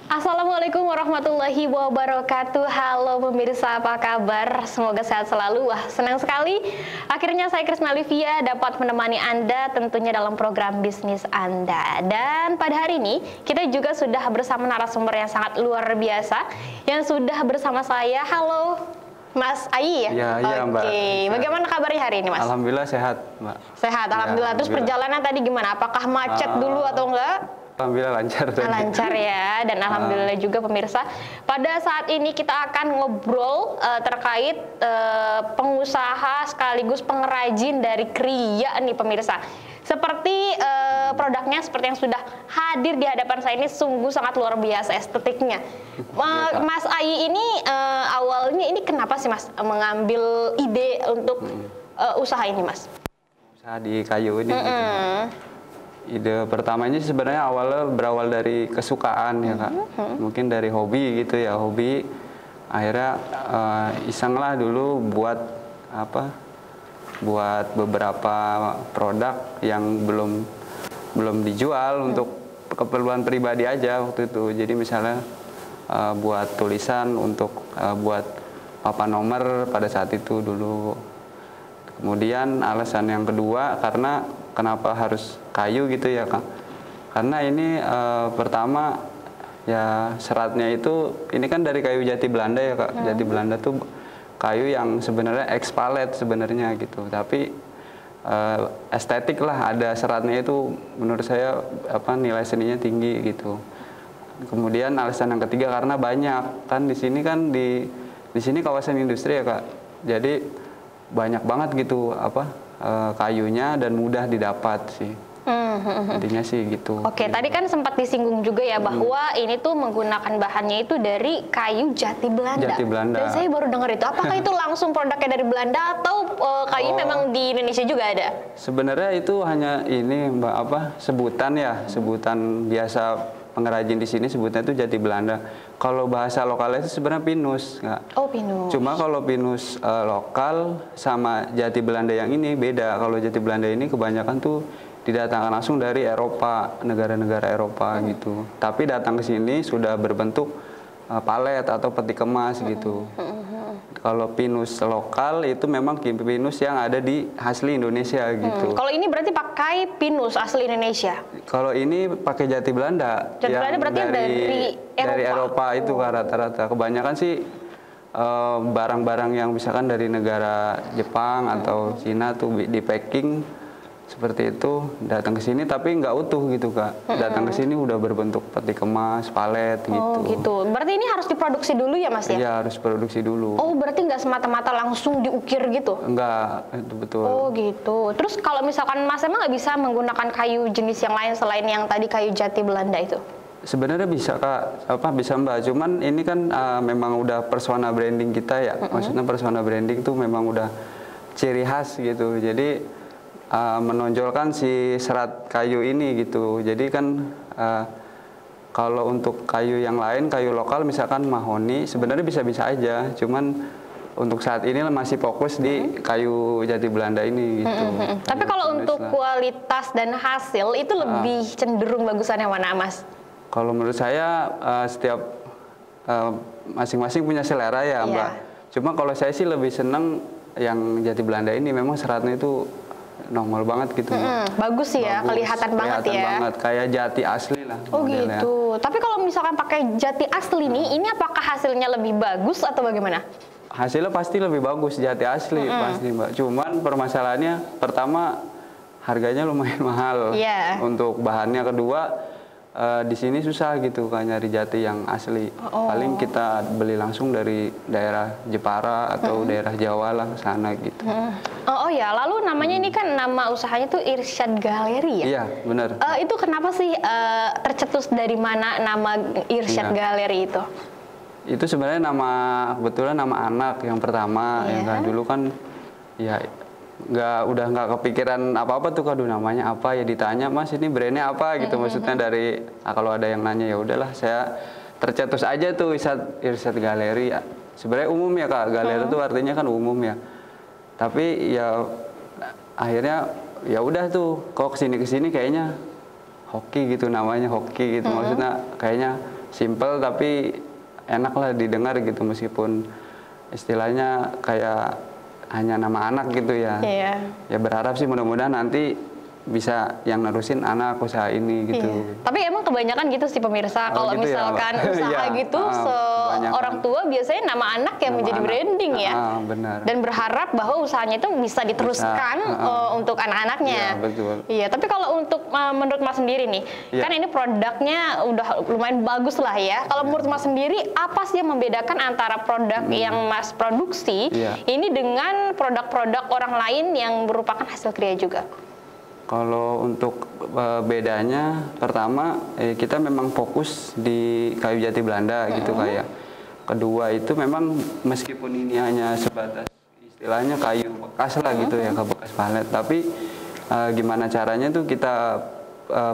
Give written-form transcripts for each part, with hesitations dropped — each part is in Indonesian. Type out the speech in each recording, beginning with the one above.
Assalamualaikum warahmatullahi wabarakatuh. Halo pemirsa, apa kabar? Semoga sehat selalu. Wah, senang sekali akhirnya saya Krisna Livia dapat menemani Anda tentunya dalam program bisnis Anda. Dan pada hari ini kita juga sudah bersama narasumber yang sangat luar biasa yang sudah bersama saya. Halo Mas Ayi ya? Iya, Mbak. Oke, bagaimana kabarnya hari ini, Mas? Alhamdulillah sehat, Mbak. Sehat, alhamdulillah. Terus perjalanan tadi gimana? Apakah macet dulu atau enggak? Alhamdulillah lancar. Lancar ya, dan alhamdulillah juga pemirsa. Pada saat ini kita akan ngobrol terkait pengusaha sekaligus pengrajin dari kriya nih pemirsa. Seperti produknya seperti yang sudah hadir di hadapan saya ini sungguh sangat luar biasa estetiknya. Mas Ayi ini awalnya ini kenapa sih Mas mengambil ide untuk usaha ini Mas? Usaha di kayu ini. Gitu. Ide pertamanya sebenarnya awalnya berawal dari kesukaan ya Kak. Mungkin dari hobi gitu ya, hobi. Akhirnya iseng lah dulu buat buat beberapa produk yang belum dijual untuk keperluan pribadi aja waktu itu. Jadi misalnya buat tulisan untuk buat papan nomor pada saat itu dulu. Kemudian alasan yang kedua karena kenapa harus kayu gitu ya Kak? Karena ini pertama ya seratnya itu ini kan dari kayu jati Belanda ya Kak. Jati Belanda tuh kayu yang sebenarnya ekspalet sebenarnya gitu. Tapi estetik lah, ada seratnya itu menurut saya nilai seninya tinggi gitu. Kemudian alasan yang ketiga karena banyak kan di sini kawasan industri ya Kak. Jadi banyak banget gitu kayunya dan mudah didapat sih. Intinya sih gitu. Oke, tadi kan sempat disinggung juga ya bahwa ini tuh menggunakan bahannya itu dari kayu jati Belanda. Jati Belanda. Dan saya baru dengar itu. Apakah itu langsung produknya dari Belanda atau kayu memang di Indonesia juga ada? Sebenarnya itu hanya ini sebutan ya, sebutan biasa pengrajin di sini sebutnya itu jati Belanda. Kalau bahasa lokalnya itu sebenarnya pinus, nggak? Oh, pinus. Cuma kalau pinus lokal sama jati Belanda yang ini beda. Kalau jati Belanda ini kebanyakan tuh didatangkan langsung dari Eropa, negara-negara Eropa gitu. Tapi datang ke sini sudah berbentuk palet atau peti kemas gitu. Kalau pinus lokal itu memang pinus yang ada di asli Indonesia gitu. Kalau ini berarti pakai pinus asli Indonesia? Kalau ini pakai jati Belanda. Jati Belanda berarti dari Eropa itu rata-rata. Kebanyakan sih barang-barang yang misalkan dari negara Jepang atau Cina tuh di packing seperti itu datang ke sini tapi nggak utuh gitu Kak. Datang ke sini udah berbentuk peti kemas, palet gitu. Oh gitu. Berarti ini harus diproduksi dulu ya Mas ya? Iya harus produksi dulu. Oh berarti nggak semata-mata langsung diukir gitu? Enggak, itu betul. Oh gitu. Terus kalau misalkan Mas emang nggak bisa menggunakan kayu jenis yang lain selain yang tadi kayu jati Belanda itu? Sebenarnya bisa Kak, bisa Mbak. Cuman ini kan memang udah persona branding kita ya. Maksudnya persona branding tuh memang udah ciri khas gitu. Jadi menonjolkan si serat kayu ini gitu. Jadi kan kalau untuk kayu yang lain, kayu lokal misalkan mahoni, sebenarnya bisa-bisa aja. Cuman untuk saat ini masih fokus di kayu jati Belanda ini gitu. Tapi kalau untuk kualitas dan hasil itu lebih cenderung bagusan yang mana Mas? Kalau menurut saya setiap masing-masing punya selera ya Mbak. Cuma kalau saya sih lebih seneng yang jati Belanda ini, memang seratnya itu nongol banget gitu. Bagus sih ya, kelihatan banget ya. Kelihatan banget, kayak jati asli lah. Oh modelnya. Gitu. Tapi kalau misalkan pakai jati asli nih, ini apakah hasilnya lebih bagus atau bagaimana? Hasilnya pasti lebih bagus jati asli pasti Mbak. Cuman permasalahannya pertama harganya lumayan mahal untuk bahannya. Kedua di sini susah gitu kan nyari jati yang asli. Paling kita beli langsung dari daerah Jepara atau daerah Jawa lah ke sana gitu. Oh ya, lalu namanya ini kan nama usahanya tuh Irsyad Galeri ya? Iya, benar. Itu kenapa sih tercetus dari mana nama Irsyad Galeri itu? Itu sebenarnya kebetulan nama anak yang pertama yang kan dulu kan ya udah nggak kepikiran apa-apa tuh kado namanya apa ya, ditanya Mas ini brandnya apa gitu. Maksudnya dari kalau ada yang nanya ya udahlah saya tercetus aja tuh Irsyad Galeri. Sebenarnya umum ya Kak, galeri itu artinya kan umum ya. Tapi ya akhirnya ya udah tuh kok kesini kayaknya hoki gitu, namanya hoki gitu. Maksudnya kayaknya simple tapi enak lah didengar gitu, meskipun istilahnya kayak hanya nama anak gitu ya. Ya berharap sih mudah-mudahan nanti bisa yang nerusin anak usaha ini gitu. Tapi emang kebanyakan gitu sih pemirsa, kalau gitu misalkan ya, usaha gitu, orang tua biasanya nama anak yang menjadi branding ya. Benar. Dan berharap bahwa usahanya itu bisa diteruskan untuk anak-anaknya. Iya, betul. Iya, tapi kalau untuk menurut Mas sendiri nih, kan ini produknya udah lumayan bagus lah ya. Kalau menurut Mas sendiri, apa sih yang membedakan antara produk yang Mas produksi ini dengan produk-produk orang lain yang merupakan hasil kriya juga? Kalau untuk bedanya, pertama kita memang fokus di kayu jati Belanda gitu kayak. Kedua itu memang meskipun ini hanya sebatas istilahnya kayu bekas lah gitu ya, bekas palet. Tapi gimana caranya tuh kita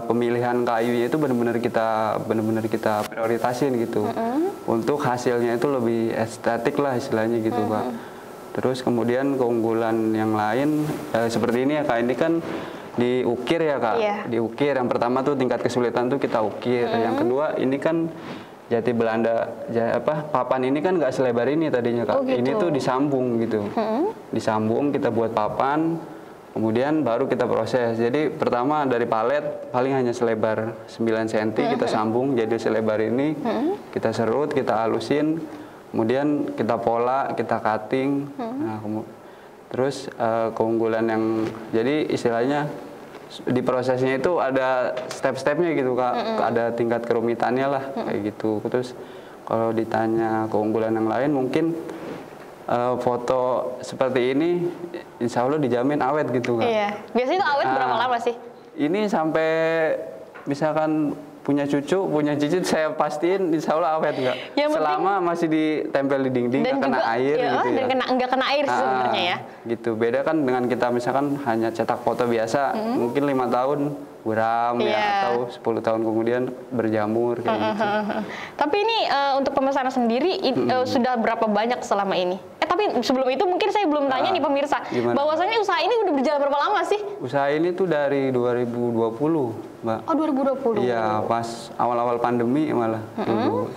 pemilihan kayunya itu benar-benar kita prioritasin gitu. Untuk hasilnya itu lebih estetik lah istilahnya gitu Kak. Terus kemudian keunggulan yang lain seperti ini ya Kak, ini kan diukir ya Kak, diukir. Yang pertama tuh tingkat kesulitan tuh kita ukir. Yang kedua ini kan jati Belanda, papan ini kan nggak selebar ini tadinya Kak. Ini tuh disambung gitu, disambung kita buat papan, kemudian baru kita proses. Jadi pertama dari palet paling hanya selebar 9 cm kita sambung jadi selebar ini, kita serut, kita halusin, kemudian kita pola, kita cutting. Nah, terus keunggulan yang jadi istilahnya di prosesnya itu ada step-stepnya gitu Kak, ada tingkat kerumitannya lah kayak gitu. Terus kalau ditanya keunggulan yang lain mungkin foto seperti ini insya Allah dijamin awet gitu Kak. Iya, biasanya itu awet berapa lama sih? Ini sampai misalkan punya cucu, punya cicit saya pastiin insya Allah awet nggak. Selama masih ditempel di dinding, nggak kena air gitu ya. Dan nggak kena air sebenarnya ya. Gitu, beda kan dengan kita misalkan hanya cetak foto biasa, mungkin 5 tahun buram ya, atau 10 tahun kemudian berjamur kayak gitu. Tapi ini untuk pemesanan sendiri sudah berapa banyak selama ini? Tapi sebelum itu mungkin saya belum tanya nih pemirsa, bahwasannya usaha ini udah berjalan berapa lama sih? Usaha ini tuh dari 2020 Mbak. Oh 2020? Iya, pas awal-awal pandemi malah dulu.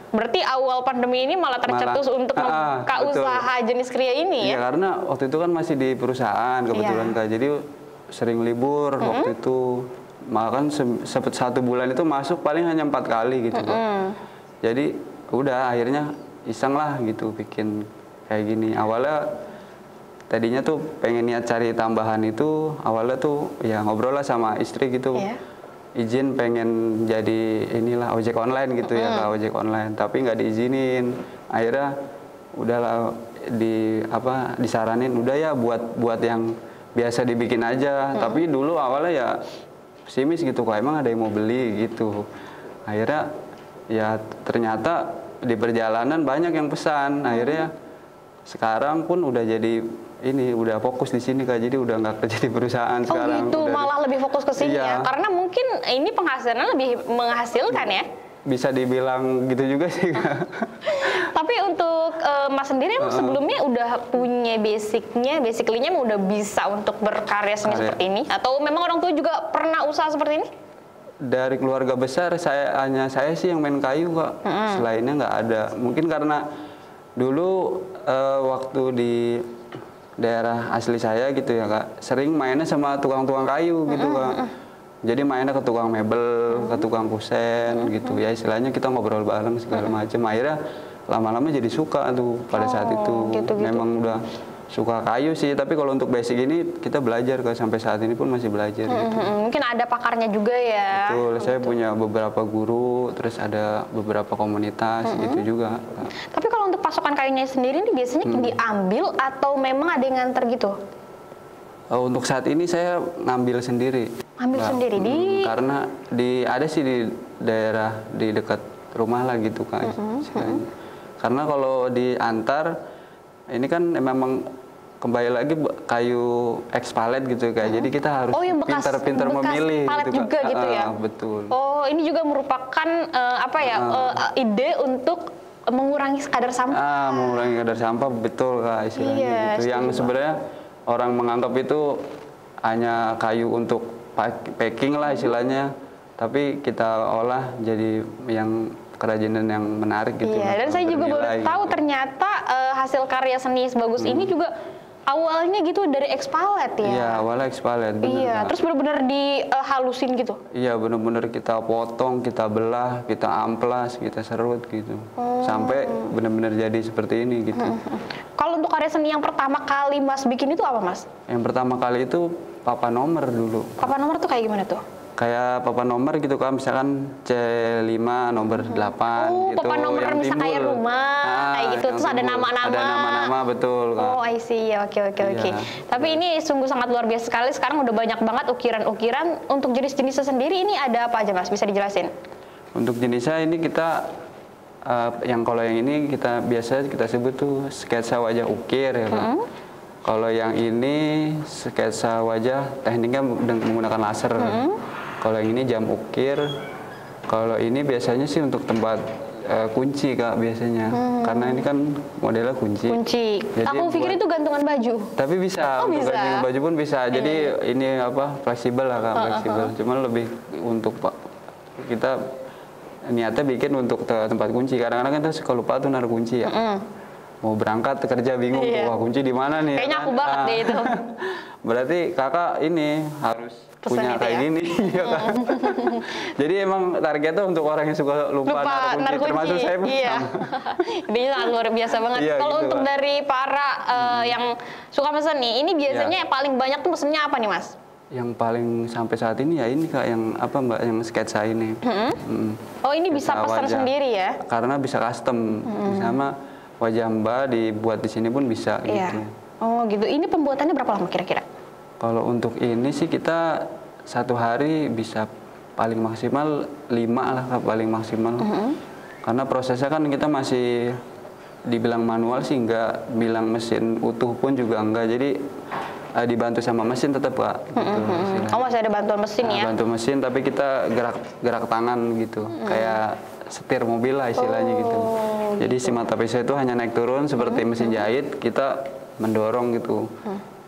Berarti awal pandemi ini malah tercetus untuk membuka usaha jenis kriya ini ya? Iya, karena waktu itu kan masih di perusahaan kebetulan Kak, jadi sering libur waktu itu. Malah kan sempat 1 bulan itu masuk paling hanya 4 kali gitu Kak. Jadi udah akhirnya iseng lah gitu bikin kayak gini. Awalnya tadinya tuh pengen niat cari tambahan itu, awalnya tuh ya ngobrol lah sama istri gitu. Izin pengen jadi inilah ojek online gitu ya Kak, ojek online, tapi nggak diizinin. Akhirnya udahlah disaranin udah ya buat yang biasa dibikin aja. Tapi dulu awalnya ya pesimis gitu Kak, emang ada yang mau beli gitu. Akhirnya ya ternyata di perjalanan banyak yang pesan. Akhirnya sekarang pun udah jadi ini udah fokus di sini Kak, jadi udah nggak kerja di perusahaan sekarang. Oh gitu, malah lebih fokus ke sini ya, karena mungkin ini penghasilannya lebih menghasilkan ya. Bisa dibilang gitu juga sih Kak. Tapi untuk Mas sendiri emang sebelumnya udah punya basically-nya udah bisa untuk berkarya seni seperti ini? Atau memang orang tua juga pernah usaha seperti ini? Dari keluarga besar hanya saya sih yang main kayu Kak, selainnya nggak ada. Mungkin karena dulu waktu di daerah asli saya gitu ya Kak, sering mainnya sama tukang-tukang kayu gitu Kak. Jadi mainnya ke tukang mebel, ke tukang kusen gitu ya, istilahnya kita ngobrol bareng segala macam. Akhirnya lama-lama jadi suka tuh pada saat itu. Memang udah suka kayu sih, tapi kalau untuk basic ini kita belajar Kak, sampai saat ini pun masih belajar gitu. Mungkin ada pakarnya juga ya. Betul, saya punya beberapa guru, terus ada beberapa komunitas gitu juga Kak. Tapi kalau untuk pasokan kayunya sendiri ini biasanya diambil atau memang ada yang nganter gitu? Untuk saat ini saya ngambil sendiri. Ambil sendiri karena ada sih di daerah di dekat rumah lah gitu Kak. Karena kalau diantar ini kan memang kembali lagi kayu ex palet gitu Kak. Jadi kita harus pintar-pintar memilih palet gitu, juga Kak. gitu ya. Betul. Oh, ini juga merupakan ide untuk mengurangi kadar sampah. Mengurangi kadar sampah, betul Kak istilahnya gitu. Yang sebenarnya orang menganggap itu hanya kayu untuk packing lah istilahnya, tapi kita olah jadi yang kerajinan yang menarik gitu. Iya, dan saya juga baru bernilai tahu gitu. ternyata hasil karya seni sebagus ini juga awalnya gitu dari ekspalet ya. Iya, awalnya ekspalet. Iya, terus benar-benar dihalusin gitu. Iya, benar-benar kita potong, kita belah, kita amplas, kita serut gitu. Sampai benar-benar jadi seperti ini gitu. Kalau untuk karya seni yang pertama kali Mas bikin itu apa, Mas? Yang pertama kali itu papan nomor dulu. Papan nomor tuh kayak gimana tuh? Kayak papan nomor gitu kan, misalkan C5 nomor 8 Oh, gitu. papan nomor yang misalnya kayak timbul. rumah, kayak gitu. yang Terus ada timbul. nama-nama. Ada nama-nama, betul Kak. Oh, I see. Ya, oke. Iya. Tapi ini sungguh sangat luar biasa sekali. Sekarang udah banyak banget ukiran-ukiran. Untuk jenis-jenisnya sendiri ini ada apa aja, Mas? Bisa dijelasin? Untuk jenisnya ini kita yang kalau yang ini kita biasa kita sebut tuh sketsa wajah ukir ya Kak. Kalau yang ini sketsa wajah tekniknya menggunakan laser. Kalau yang ini jam ukir. Kalau ini biasanya sih untuk tempat kunci Kak biasanya. Karena ini kan modelnya kunci. Jadi aku pikir itu gantungan baju. Tapi bisa, untuk bisa? gantungan baju pun bisa. Jadi ini apa fleksibel lah Kak, fleksibel. Cuman lebih untuk kita niatnya bikin untuk tempat kunci. Kadang-kadang kita suka lupa tuh naruh kunci ya. Mau berangkat kerja bingung, wah kunci di mana nih? Kayaknya aku banget deh itu. Berarti kakak ini harus Pesen punya itu kayak ya? gini, ya kan? Jadi emang targetnya untuk orang yang suka lupa naruh kunci, termasuk saya pun. Iya. Ini sangat luar biasa banget. Iya, Kalau gitu, untuk Pak. dari para yang suka mesen nih, ini biasanya paling banyak tuh mesennya apa nih, Mas? Yang paling sampai saat ini ya ini Kak, yang apa Mbak, yang sketsa ini. Oh, ini bisa Sketsa pesan wajah. sendiri ya? Karena bisa custom, sama wajah Mbak dibuat di sini pun bisa Iya. gitu. Oh, gitu. Ini pembuatannya berapa lama kira-kira? Kalau untuk ini sih kita satu hari bisa paling maksimal 5 lah Kak, paling maksimal. Karena prosesnya kan kita masih dibilang manual sih enggak, bilang mesin utuh pun juga enggak. Jadi dibantu sama mesin tetap Kak. Gitu, istilahnya. Oh, masih ada bantuan mesin ya? Bantu mesin tapi kita gerak tangan gitu. Kayak setir mobil lah istilahnya gitu. Jadi si mata pisau itu hanya naik turun seperti mesin jahit, kita mendorong gitu.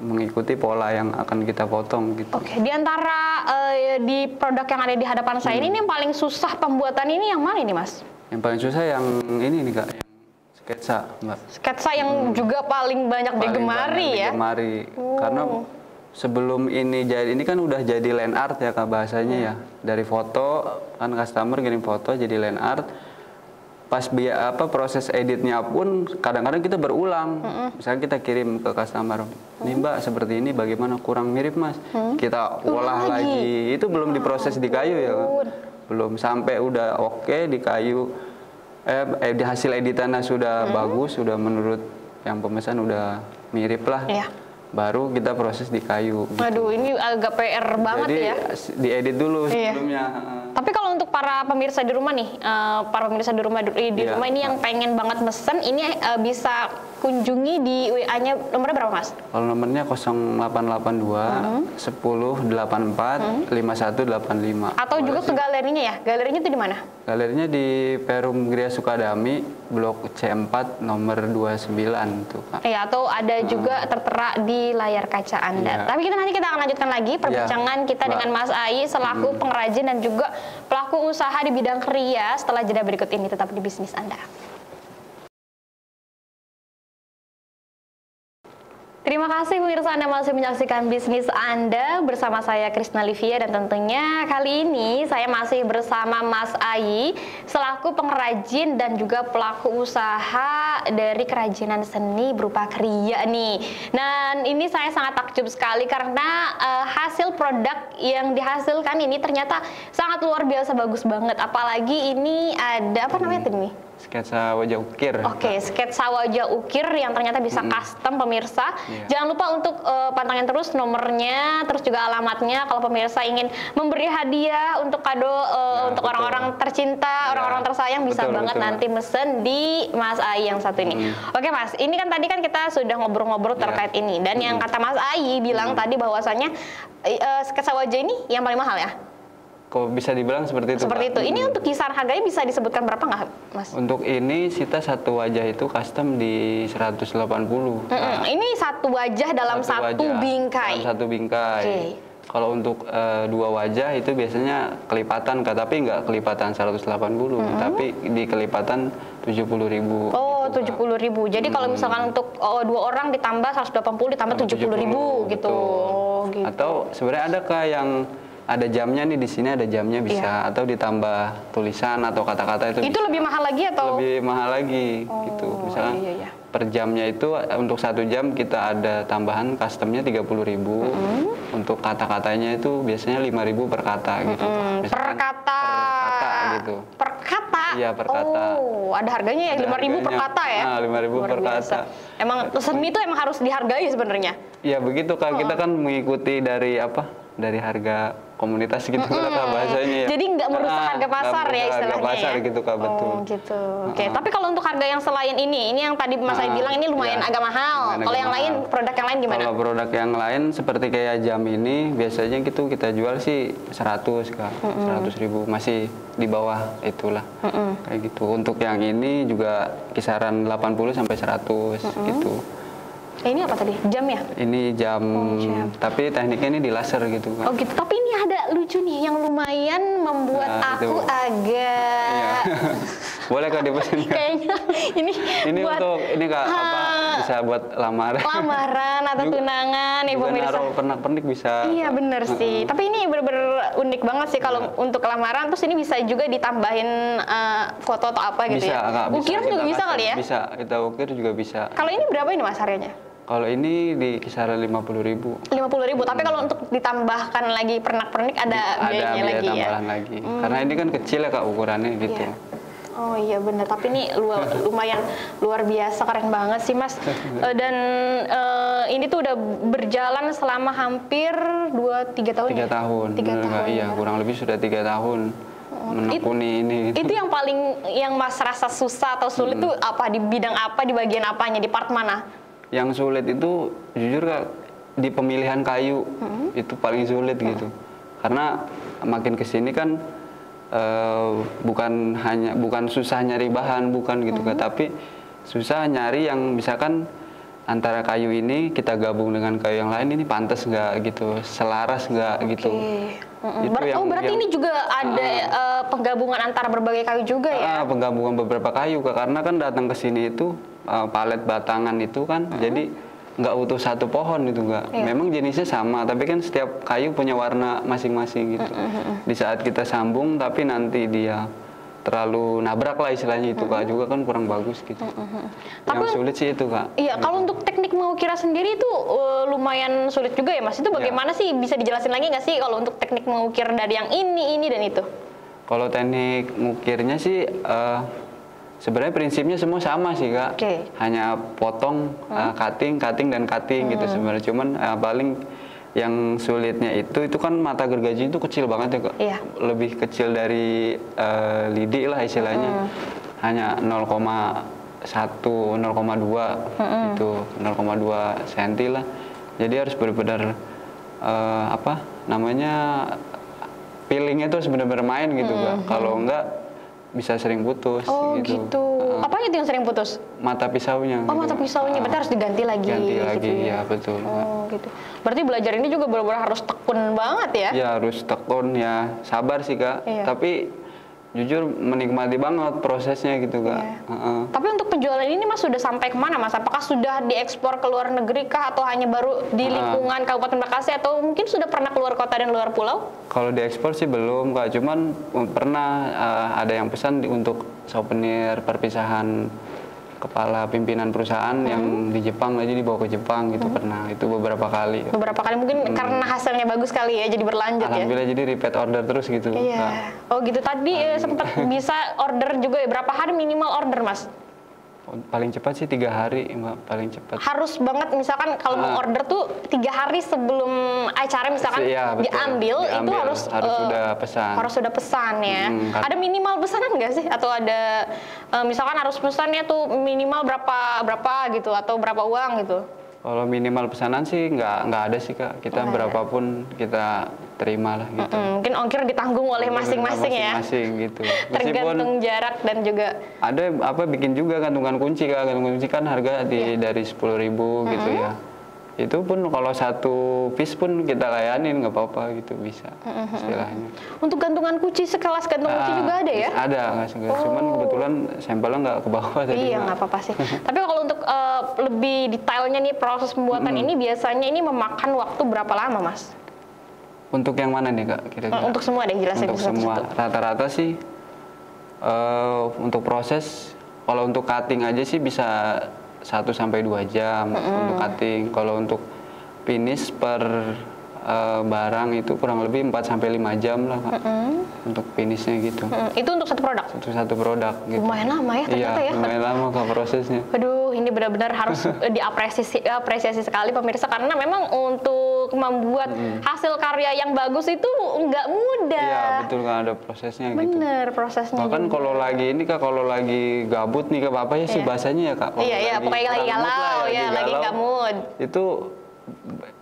Mengikuti pola yang akan kita potong gitu. Oke, di antara di produk yang ada di hadapan saya ini yang paling susah pembuatan ini yang mana ini, Mas? Yang paling susah yang ini nih Kak, yang sketsa Mbak. Sketsa yang juga paling banyak Paling digemari banyak ya? digemari. Karena sebelum ini jadi, ini kan udah jadi line art ya Kak bahasanya ya. Dari foto, kan customer kirim foto jadi line art. Pas proses editnya pun kadang-kadang kita berulang. Misalnya kita kirim ke customer, nih Mbak seperti ini bagaimana, kurang mirip Mas. Kita olah lagi. Itu belum diproses di kayu ya Kak. Belum sampai udah oke di kayu. Di hasil editannya sudah bagus, sudah menurut yang pemesan udah mirip lah. Iya. Baru kita proses di kayu. Gitu. Aduh, ini agak PR banget Jadi, ya. diedit dulu Iya. sebelumnya. Tapi kalau untuk para pemirsa di rumah nih, para pemirsa di rumah Iya. rumah ini yang pengen banget mesen, ini bisa kunjungi di WA-nya nomornya berapa, Mas? Kalau nomornya 0882 1084 5185. Atau juga ke galerinya ya? Galerinya itu di mana? Galerinya di Perum Gria Sukadami, Blok C4 nomor 29 tuh Kak. Ya, atau ada juga tertera di layar kaca Anda. Iya. Tapi nanti kita akan lanjutkan lagi perbincangan kita Mbak. dengan Mas Ai selaku pengrajin dan juga pelaku usaha di bidang kriya setelah jeda berikut ini. Tetap di bisnis Anda. Terima kasih pemirsa, Anda masih menyaksikan bisnis Anda bersama saya Krisna Livia, dan tentunya kali ini saya masih bersama Mas Ai selaku pengrajin dan juga pelaku usaha dari kerajinan seni berupa kriya nih. Dan ini saya sangat takjub sekali karena hasil produk yang dihasilkan ini ternyata sangat luar biasa bagus banget. Apalagi ini ada apa namanya tadi nih? Sketsa wajah ukir. Oke, sketsa wajah ukir yang ternyata bisa custom pemirsa. Iya. Jangan lupa untuk pantengin terus nomornya, terus juga alamatnya kalau pemirsa ingin memberi hadiah untuk kado untuk betul. orang-orang tercinta, orang-orang tersayang, bisa Betul, banget betul. nanti mesen di Mas Ai yang satu ini. Oke Mas, ini kan tadi kan kita sudah ngobrol-ngobrol terkait ini, dan yang kata Mas Ai bilang tadi bahwasannya sketsa wajah ini yang paling mahal ya? Kok bisa dibilang seperti itu Seperti Kak? itu. Ini untuk kisaran harganya bisa disebutkan berapa nggak, Mas? Untuk ini kita satu wajah itu custom di 180. Ini satu wajah dalam satu wajah, bingkai. dalam satu bingkai. Oke. Kalau untuk 2 wajah itu biasanya kelipatan Kak, tapi nggak kelipatan 180, tapi di kelipatan 70.000. Oh, gitu, 70.000. Jadi kalau misalkan untuk 2 orang ditambah 180 ditambah 70.000 gitu. Oh, gitu. Atau sebenarnya ada Kak yang ada jamnya nih, di sini ada jamnya bisa, atau ditambah tulisan atau kata-kata itu. Itu lebih mahal lagi atau? Lebih mahal lagi gitu. Misalkan per jamnya itu untuk 1 jam kita ada tambahan customnya 30.000. Untuk kata-katanya itu biasanya 5.000 per kata gitu. Per kata. Per kata gitu. Per kata. Iya, per kata. Oh, ada harganya ya, 5.000 per kata ya? Nah, 5.000 per kata. Emang seni itu emang harus dihargai sebenarnya. Iya begitu Kak, kita kan mengikuti dari dari harga komunitas gitu Kak bahasanya ya. Jadi nggak merusak harga pasar ya istilahnya. Harga pasar gitu Kak, betul. Oh gitu. Oke, tapi kalau untuk harga yang selain ini yang tadi Mas Ai bilang ini lumayan agak mahal. Kalau yang lain, produk yang lain gimana? Kalau produk yang lain seperti kayak jam ini biasanya gitu kita jual sih 100 Kak, 100.000, masih di bawah itulah. Kayak gitu. Untuk yang ini juga kisaran 80 sampai 100 gitu. Ini apa tadi? Jam ya? Ini jam, tapi tekniknya ini di laser gitu kan. Oh gitu, tapi ini ada lucu nih yang lumayan membuat aku agak... Iya. Boleh Kak dipesan Kak? Kayaknya ini buat... untuk, ini Kak, bisa buat lamaran. Lamaran atau tunangan ya pemirsa. Naruh pernak-pernik bisa. Iya bener sih, tapi ini bener-bener unik banget sih kalau untuk lamaran, terus ini bisa juga ditambahin foto atau apa gitu bisa, ya? Kak, Ukiran juga bisa kali ya? Bisa, kita ukir juga bisa. Kalau ini berapa ini Mas harganya? Kalau ini di kisaran 50.000. 50.000, tapi kalau untuk ditambahkan lagi pernak-pernik ada biayanya lagi ya? Ada tambahan lagi. Karena ini kan kecil ya Kak ukurannya gitu. Iya. Oh iya bener, tapi ini lumayan luar biasa, keren banget sih Mas. Dan ini tuh udah berjalan selama hampir 2-3 tahun 3 tahun. 3 tahun. Iya, kurang lebih sudah 3 tahun. Menekuni ini. Itu yang paling, yang Mas rasa susah atau sulit tuh apa? Di bidang apa, di bagian apanya, di part mana? Yang sulit itu jujur Kak, di pemilihan kayu itu paling sulit gitu. Karena makin kesini kan bukan susah nyari bahan, bukan gitu Kak, tapi susah nyari yang misalkan antara kayu ini kita gabung dengan kayu yang lain, ini pantas nggak gitu, selaras nggak gitu. Berarti ini juga ada penggabungan antara berbagai kayu juga ya? Penggabungan beberapa kayu Kak, karena kan datang ke sini itu palet batangan itu kan, jadi nggak utuh satu pohon itu Kak. Memang jenisnya sama, tapi kan setiap kayu punya warna masing-masing gitu. Di saat kita sambung, tapi nanti dia terlalu nabrak lah istilahnya itu Kak, juga kan kurang bagus gitu. Yang sulit sih itu Kak. Iya, kalau untuk teknik mengukir sendiri itu lumayan sulit juga ya Mas. Itu bagaimana sih, bisa dijelasin lagi nggak sih kalau untuk teknik mengukir dari yang ini dan itu? Kalau teknik mengukirnya sih sebenarnya prinsipnya semua sama sih Kak. Hanya potong, cutting dan cutting gitu sebenarnya. Cuman paling yang sulitnya itu kan mata gergaji itu kecil banget ya Kak. Lebih kecil dari lidi lah istilahnya. Hanya 0,1, 0,2 itu 0,2 cm lah. Jadi harus benar-benar peelingnya itu harus benar-benar main gitu Kak. Kalau enggak bisa sering putus. Oh gitu. Apanya itu yang sering putus? Mata pisaunya. Oh gitu. Mata pisaunya, berarti harus diganti lagi. Ganti lagi, gitu ya betul. Oh gitu. Berarti belajar ini juga benar-benar harus tekun banget ya? Ya harus tekun ya, sabar sih Kak. Tapi jujur menikmati banget prosesnya gitu Kak. Tapi untuk penjualan ini Mas sudah sampai kemana Mas? Apakah sudah diekspor ke luar negeri kah, atau hanya baru di lingkungan Kabupaten Bekasi, atau mungkin sudah pernah keluar kota dan luar pulau? Kalau diekspor sih belum Kak, cuman pernah ada yang pesan untuk souvenir perpisahan kepala pimpinan perusahaan yang di Jepang, aja dibawa ke Jepang gitu. Pernah, itu beberapa kali. Beberapa kali mungkin karena hasilnya bagus kali ya, jadi berlanjut. Alhamdulillah, jadi repeat order terus gitu. Iya. Oh gitu, tadi sempat bisa order juga ya, berapa hari minimal order Mas? Paling cepat sih 3 hari Mbak, paling cepat. Harus banget, misalkan kalau mau order tuh 3 hari sebelum acara misalkan diambil, itu harus sudah pesan. Harus sudah pesan ya. Ada minimal pesanan nggak sih? Atau ada misalkan harus pesannya tuh minimal berapa gitu, atau berapa uang gitu? Kalau minimal pesanan sih nggak ada sih Kak. Kita berapapun kita terima lah gitu. Mungkin ongkir ditanggung oleh masing-masing ya. Masing-masing gitu. Tergantung jarak dan juga. Ada bikin juga gantungan kunci Kak. Gantungan kunci kan harga dari 10.000 gitu ya. Itu pun kalau satu piece pun kita layanin, nggak apa-apa gitu, bisa istilahnya. Untuk gantungan kunci, sekelas gantungan kunci juga ada ya? Ada, cuman kebetulan sampelnya nggak ke bawah tadi. Iya, nggak apa-apa sih. Tapi kalau untuk lebih detailnya nih proses pembuatan ini biasanya ini memakan waktu berapa lama, Mas? Untuk yang mana nih, Kak, kira-kira? Untuk semua deh, jelasin Untuk semua, rata-rata sih untuk proses, kalau untuk cutting aja sih bisa 1-2 jam untuk cutting. Kalau untuk finish per barang itu kurang lebih 4-5 jam lah, Kak. Untuk finishnya gitu. Itu untuk satu produk? Satu produk gitu. Lumayan lama ya ternyata ya? Lumayan lama, Kak, prosesnya. Aduh, ini benar-benar harus diapresiasi sekali pemirsa, karena memang untuk membuat hasil karya yang bagus itu nggak mudah. Iya, betul, Kak, ada prosesnya gitu. Bener, prosesnya Bahkan juga. kalau lagi ini, Kak, kalau lagi gabut nih, Kak, apa ya sih bahasanya ya, Kak? Iya, pokoknya lagi galau ya, lagi nggak mood. Itu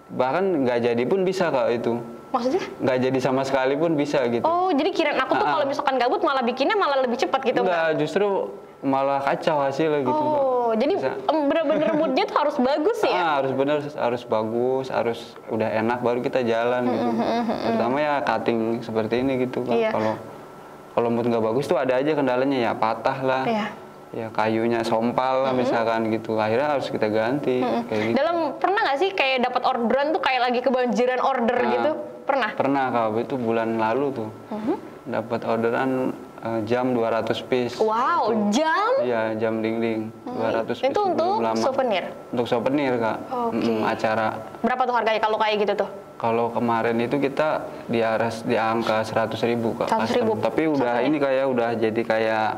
bahkan nggak jadi pun bisa, Kak, itu. Maksudnya? Nggak jadi sama sekali pun bisa gitu. Oh, jadi kirain aku tuh kalau misalkan gabut malah bikinnya malah lebih cepat gitu, Enggak, justru malah kacau hasilnya gitu, Kak. Oh, jadi bener-bener moodnya tuh harus bagus ya? Harus bener, harus bagus, harus udah enak baru kita jalan gitu. Terutama ya cutting seperti ini gitu, Kak. Iya. Kalau mood nggak bagus tuh ada aja kendalanya, ya patah lah. Iya. Ya kayunya sompal lah misalkan gitu, akhirnya harus kita ganti kayak gitu. Pernah nggak sih kayak dapat orderan tuh kayak lagi kebanjiran order gitu? Pernah? Pernah, Kak, itu bulan lalu tuh dapat orderan jam 200 piece. Wow, jam? Iya, jam dinding 200 piece. Itu untuk souvenir? Untuk souvenir, Kak. Oke. Acara. Berapa tuh harganya kalau kayak gitu tuh? Kalau kemarin itu kita di angka 100.000, Kak. 100.000. Tapi udah ini kayak udah jadi kayak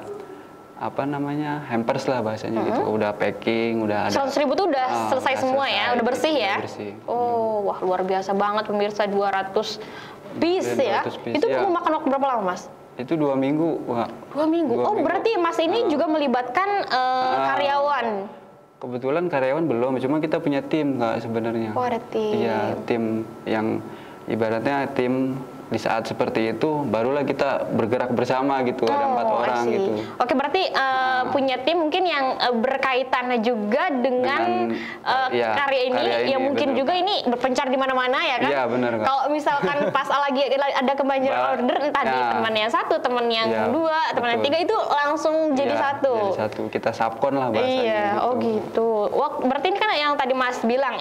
apa namanya, hampers lah bahasanya gitu. Udah packing, udah ada. 100.000 tuh udah selesai semua ya? Udah bersih ya? Udah bersih. Oh, wah luar biasa banget pemirsa, 200 piece ya? 200 piece, Itu ya. memakan waktu berapa lama, Mas? Itu 2 minggu, Kak. 2 minggu? 2 minggu. Berarti Mas ini juga melibatkan karyawan? Kebetulan karyawan belum, cuma kita punya tim, Kak, sebenarnya. Oh, ada tim. Iya, tim yang ibaratnya tim di saat seperti itu barulah kita bergerak bersama gitu. Ada 4 orang I see. gitu. Oke, berarti punya tim mungkin yang berkaitannya juga dengan iya, karya ini yang mungkin bener. juga ini berpencar di mana-mana ya kan? Iya, benar, Kak. Kalau misalkan pas lagi ada kebanjiran order, entah di teman yang satu, teman yang dua, teman yang tiga, itu langsung jadi satu. Jadi satu, kita subkon lah bahasanya. Iya, gitu. oh gitu. Wah, berarti ini kan yang tadi Mas bilang,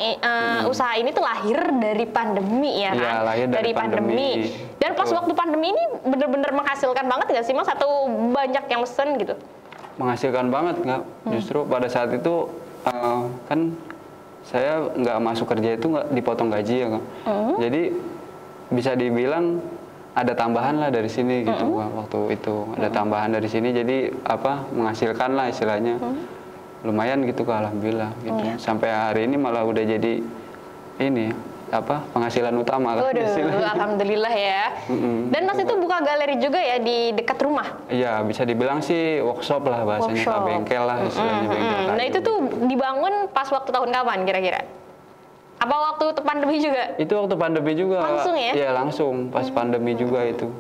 usaha ini tuh lahir dari pandemi ya kan? Iya, lahir dari pandemi. Dan pas waktu pandemi ini bener-bener menghasilkan banget nggak sih Mas? Atau banyak yang mesen gitu? Menghasilkan banget, nggak? Justru pada saat itu kan saya nggak masuk kerja itu nggak dipotong gaji ya, Kak. Jadi bisa dibilang ada tambahan lah dari sini gitu, Kak, waktu itu ada tambahan dari sini, jadi apa, menghasilkan lah istilahnya. Lumayan gitu, Kak, alhamdulillah gitu. Sampai hari ini malah udah jadi ini apa, penghasilan utama, Kak. Waduh, alhamdulillah ya. Dan Mas itu buka galeri juga ya di dekat rumah? Iya, bisa dibilang sih workshop lah bahasanya, Kak, bengkel lah istilahnya, bengkel kayu. Nah itu tuh dibangun pas waktu tahun kapan kira-kira? Apa waktu pandemi juga? Itu waktu pandemi juga. Langsung ya? Iya, langsung pas pandemi juga itu.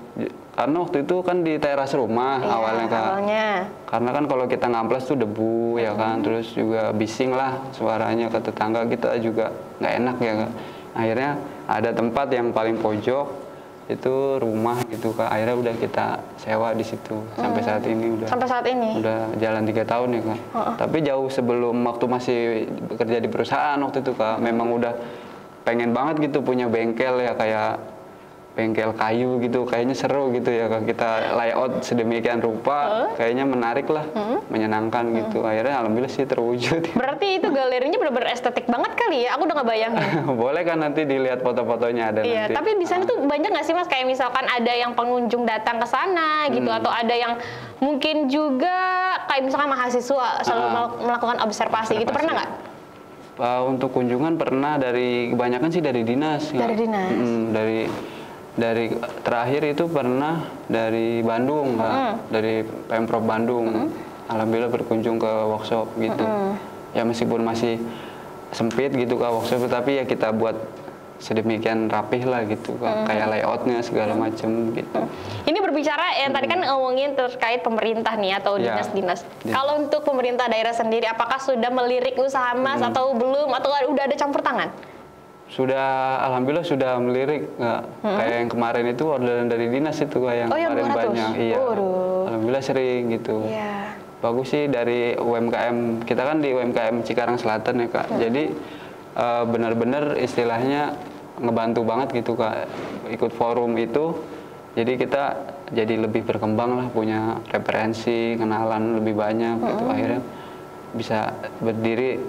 Karena waktu itu kan di teras rumah awalnya, Kak. Awalnya. Karena kan kalau kita ngamplas tuh debu ya kan, terus juga bising lah suaranya ke tetangga, kita juga nggak enak ya, Kak. Akhirnya ada tempat yang paling pojok itu rumah gitu, Kak. Akhirnya udah kita sewa di situ sampai saat ini udah. Sampai saat ini. Udah jalan 3 tahun ya, Kak. Tapi jauh sebelum waktu masih bekerja di perusahaan waktu itu, Kak, memang udah pengen banget gitu punya bengkel ya, kayak bengkel kayu gitu, kayaknya seru gitu ya, Kak. Kita layout sedemikian rupa, kayaknya menarik lah, menyenangkan gitu. Akhirnya alhamdulillah sih terwujud. Berarti itu galerinya benar-benar estetik banget kali ya? Aku udah nggak bayangin. Boleh kan nanti dilihat foto-fotonya ada Iya, nanti. tapi di sana tuh banyak nggak sih Mas? Kayak misalkan ada yang pengunjung datang ke sana gitu, atau ada yang mungkin juga kayak misalkan mahasiswa selalu melakukan observasi gitu, pernah nggak? Untuk kunjungan pernah, kebanyakan sih dari dinas. Dari dinas. Dari terakhir itu pernah dari Bandung, Kak. Dari Pemprov Bandung. Alhamdulillah berkunjung ke workshop gitu. Ya meskipun masih sempit gitu, Kak, workshop, tapi ya kita buat sedemikian rapih lah gitu Kak. Kayak layoutnya segala macam gitu. Ini berbicara yang tadi kan ngomongin terkait pemerintah nih atau Ya. dinas-dinas. Kalau untuk pemerintah daerah sendiri, apakah sudah melirik usaha Mas atau belum? Atau udah ada campur tangan? Sudah, alhamdulillah sudah melirik Kak. Kayak yang kemarin itu orderan dari dinas itu Kak, yang Oh, yang kemarin 200? banyak. Iya. Waduh. Alhamdulillah sering gitu. Iya. Bagus sih dari UMKM. Kita kan di UMKM Cikarang Selatan ya Kak. Jadi benar-benar istilahnya ngebantu banget gitu Kak. Ikut forum itu, jadi kita jadi lebih berkembang lah, punya referensi, kenalan lebih banyak gitu. Akhirnya bisa berdiri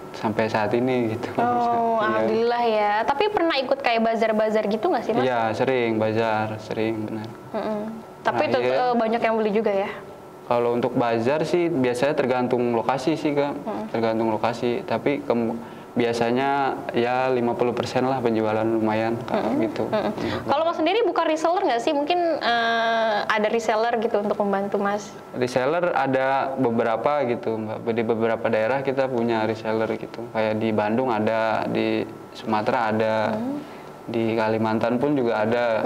sampai saat ini gitu. Oh, Iya. alhamdulillah ya. Tapi pernah ikut kayak bazar-bazar gitu nggak sih Mas? Iya, sering bazar, sering benar. Tapi Terakhir- banyak yang beli juga ya? Kalau untuk bazar sih biasanya tergantung lokasi sih Kak. Tergantung lokasi, tapi biasanya ya 50% lah penjualan lumayan Kak, gitu. Kalau Mas sendiri bukan reseller nggak sih? Mungkin ada reseller gitu untuk membantu Mas? Reseller ada beberapa gitu Mbak. Di beberapa daerah kita punya reseller gitu. Kayak di Bandung ada, di Sumatera ada, di Kalimantan pun juga ada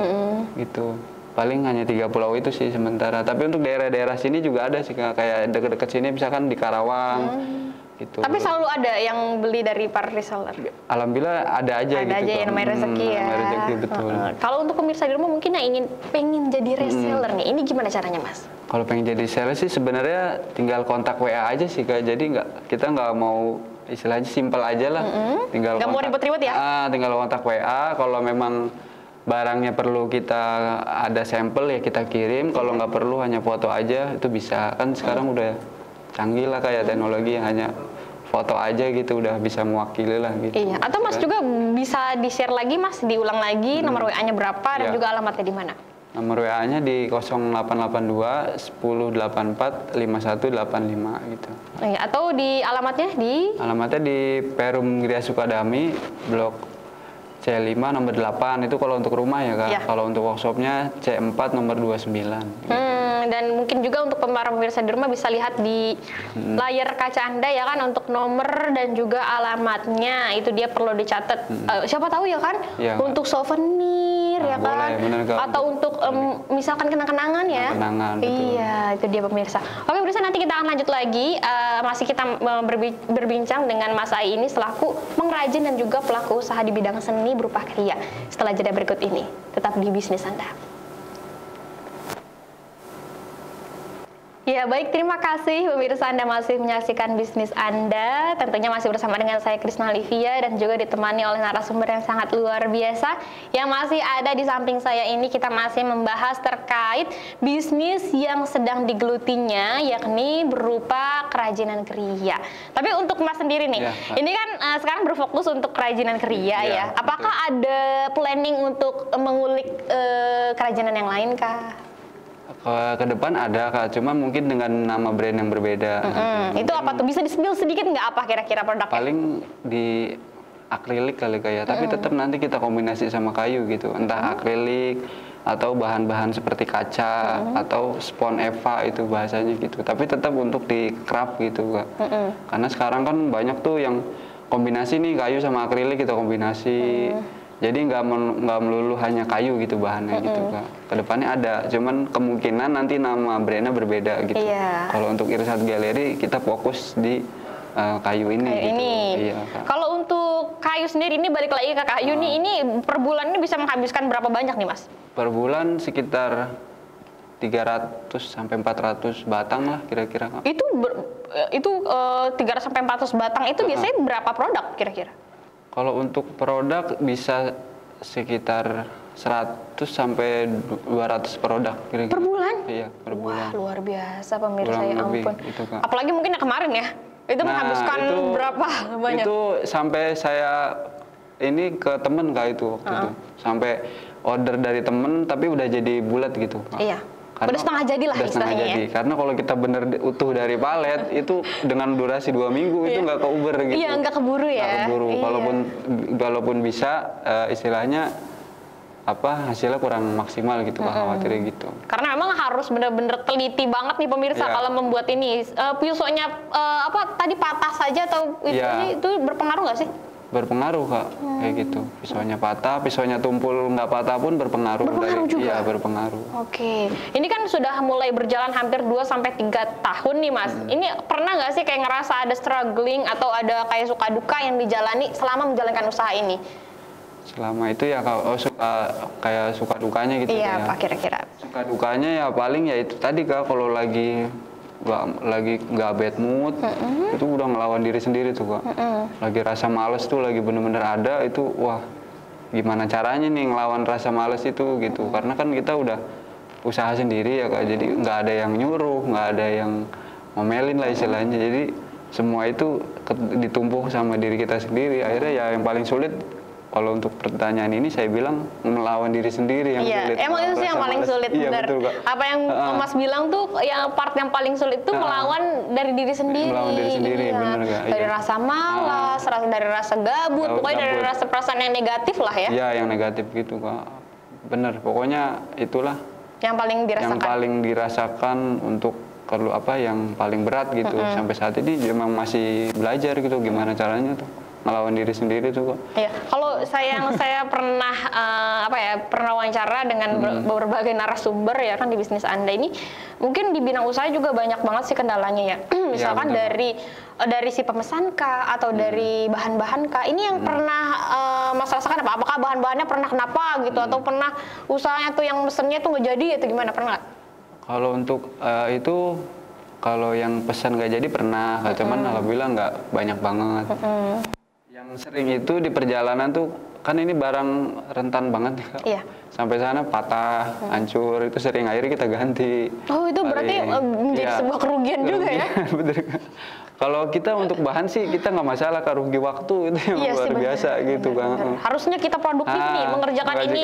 gitu. Paling hanya 3 pulau itu sih sementara. Tapi untuk daerah-daerah sini juga ada sih Kak. Kayak deket-deket sini misalkan di Karawang gitu. Tapi selalu ada yang beli dari para reseller? Alhamdulillah ada aja gitu. Ada aja Kak. yang namanya rezeki ya. Namanya rezeki, betul. Kalau untuk pemirsa di rumah mungkin yang pengen jadi reseller nih, ini gimana caranya Mas? Kalau pengen jadi seller sih sebenarnya tinggal kontak WA aja sih Kak. Jadi kita nggak mau istilahnya simpel aja lah. Tinggal Nggak mau ribet-ribet ya? Tinggal kontak WA. Kalau memang barangnya perlu kita ada sampel ya kita kirim. Kalau nggak perlu hanya foto aja itu bisa. Kan sekarang udah canggih lah kayak teknologi yang hanya foto aja gitu udah bisa mewakili lah gitu. Iya. Atau Mas juga bisa di-share lagi Mas, diulang lagi nomor WA-nya berapa dan Iya. juga alamatnya di mana? Nomor WA-nya di 0882 1084 5185 gitu. Iya. Atau di alamatnya di? Alamatnya di Perum Gria Sukadami, Blok C5 nomor 8. Itu kalau untuk rumah ya Kak. Iya. Kalau untuk workshopnya C4 nomor 29. Dan mungkin juga untuk para pemirsa di rumah bisa lihat di layar kaca Anda ya kan, untuk nomor dan juga alamatnya itu dia perlu dicatat. Siapa tahu ya kan, Iya, untuk souvenir ya Nah, kan, boleh, bener, Kak. atau untuk misalkan kenang-kenangan ya. Kenang-kenangan, betul. Iya, itu dia pemirsa. Oke pemirsa, nanti kita akan lanjut lagi. Masih kita berbincang dengan Mas Ai ini selaku pengrajin dan juga pelaku usaha di bidang seni berupa kriya. Setelah jeda berikut ini, tetap di bisnis Anda. Ya baik, terima kasih pemirsa, Anda masih menyaksikan bisnis Anda. Tentunya masih bersama dengan saya Krisna Livia dan juga ditemani oleh narasumber yang sangat luar biasa yang masih ada di samping saya ini. Kita masih membahas terkait bisnis yang sedang digelutinya, yakni berupa kerajinan kriya. Tapi untuk Mas sendiri nih, Ya, ini kan sekarang berfokus untuk kerajinan kriya ya. Ya, Apakah ada planning untuk mengulik kerajinan yang lain kah? Ke depan ada Kak, cuma mungkin dengan nama brand yang berbeda. Itu apa tuh? Bisa di-spill sedikit nggak apa kira-kira produknya? Paling di akrilik kali kayak, tapi tetap nanti kita kombinasi sama kayu gitu. Entah akrilik atau bahan-bahan seperti kaca atau spon eva itu bahasanya gitu. Tapi tetap untuk di craft gitu Kak. Karena sekarang kan banyak tuh yang kombinasi nih kayu sama akrilik kita kombinasi. Jadi nggak melulu hanya kayu gitu bahannya gitu Kak. Kedepannya ada, cuman kemungkinan nanti nama brandnya berbeda gitu. Iya. Kalau untuk Irsat Galeri kita fokus di kayu ini. Kayu gitu. ini. Iya, Kak. Kalau untuk kayu sendiri ini balik lagi ke kayu nih, ini per bulan ini bisa menghabiskan berapa banyak nih Mas? Per bulan sekitar 300 sampai 400 batang lah kira-kira Kak. Itu 300 sampai 400 batang itu biasanya berapa produk kira-kira? Kalau untuk produk bisa sekitar 100 sampai 200 produk kira-kira. Per bulan? Iya, per bulan. Wah, luar biasa pemirsa, Kurang ya lebih, ampun. itu, Kak. Apalagi mungkin yang kemarin ya. Itu menghabiskan berapa banyak? Itu sampai saya ini ke temen Kak itu waktu itu. Sampai order dari temen tapi udah jadi bulat gitu Kak. Iya. Udah setengah jadi lah udah setengah istilahnya ya. jadi. Karena kalau kita bener utuh dari palet itu dengan durasi 2 minggu itu nggak keuber gitu. Iya, nggak keburu ya. Nggak keburu. Iya. Walaupun bisa istilahnya hasilnya kurang maksimal gitu khawatirnya gitu. Karena memang harus bener-bener teliti banget nih pemirsa Iya. kalau membuat ini. Pulsonya tadi patah saja atau Iya. itu berpengaruh nggak sih? berpengaruh Kak, kayak gitu. Pisaunya patah, pisaunya tumpul nggak patah pun berpengaruh. Berpengaruh juga? Iya, berpengaruh. Oke, ini kan sudah mulai berjalan hampir 2-3 tahun nih Mas. Ini pernah nggak sih kayak ngerasa ada struggling atau ada kayak suka duka yang dijalani selama menjalankan usaha ini? Selama itu ya kalau kayak suka dukanya gitu Iya, ya. apa kira-kira? Suka dukanya ya paling ya itu tadi Kak, kalau lagi nggak bad mood, itu udah ngelawan diri sendiri tuh Kak. Lagi rasa males tuh lagi bener-bener ada itu, wah gimana caranya nih ngelawan rasa males itu gitu. Karena kan kita udah usaha sendiri ya Kak, jadi nggak ada yang nyuruh, nggak ada yang ngomelin lah istilahnya. Jadi semua itu ditumpuk sama diri kita sendiri. Akhirnya ya yang paling sulit, kalau untuk pertanyaan ini saya bilang melawan diri sendiri yang sulit. Emang itu sih yang paling sulit, benar. Apa yang Mas bilang tuh, yang part yang paling sulit tuh melawan dari diri sendiri. Melawan diri sendiri, benar gak? Dari rasa malas, dari rasa gabut, pokoknya dari rasa perasaan yang negatif lah ya. Iya, yang negatif gitu Kak. Bener, pokoknya itulah. Yang paling dirasakan. Yang paling dirasakan untuk kalau apa yang paling berat gitu. Sampai saat ini memang masih belajar gitu gimana caranya tuh ngelawan diri sendiri tuh Kak. Iya, kalau saya pernah pernah wawancara dengan berbagai narasumber ya kan di bisnis Anda ini, mungkin di bidang usaha juga banyak banget sih kendalanya ya. Misalkan ya, dari si pemesan kah atau dari bahan-bahan kah, ini yang pernah Mas rasakan apa? Apakah bahan-bahannya pernah kenapa gitu atau pernah usahanya tuh yang mesennya tuh nggak jadi atau gimana, pernah nggak? Kalau untuk itu, kalau yang pesan nggak jadi pernah, cuman alhamdulillah nggak banyak banget. Yang sering itu di perjalanan tuh kan ini barang rentan banget ya Kak. Iya. Sampai sana patah, hancur, itu sering akhirnya kita ganti. Oh, itu berarti menjadi sebuah kerugian juga ya? Bener. Kalau kita untuk bahan sih kita nggak masalah, Kak, rugi waktu itu yang luar biasa gitu Kak. Harusnya kita produktif nih mengerjakan ini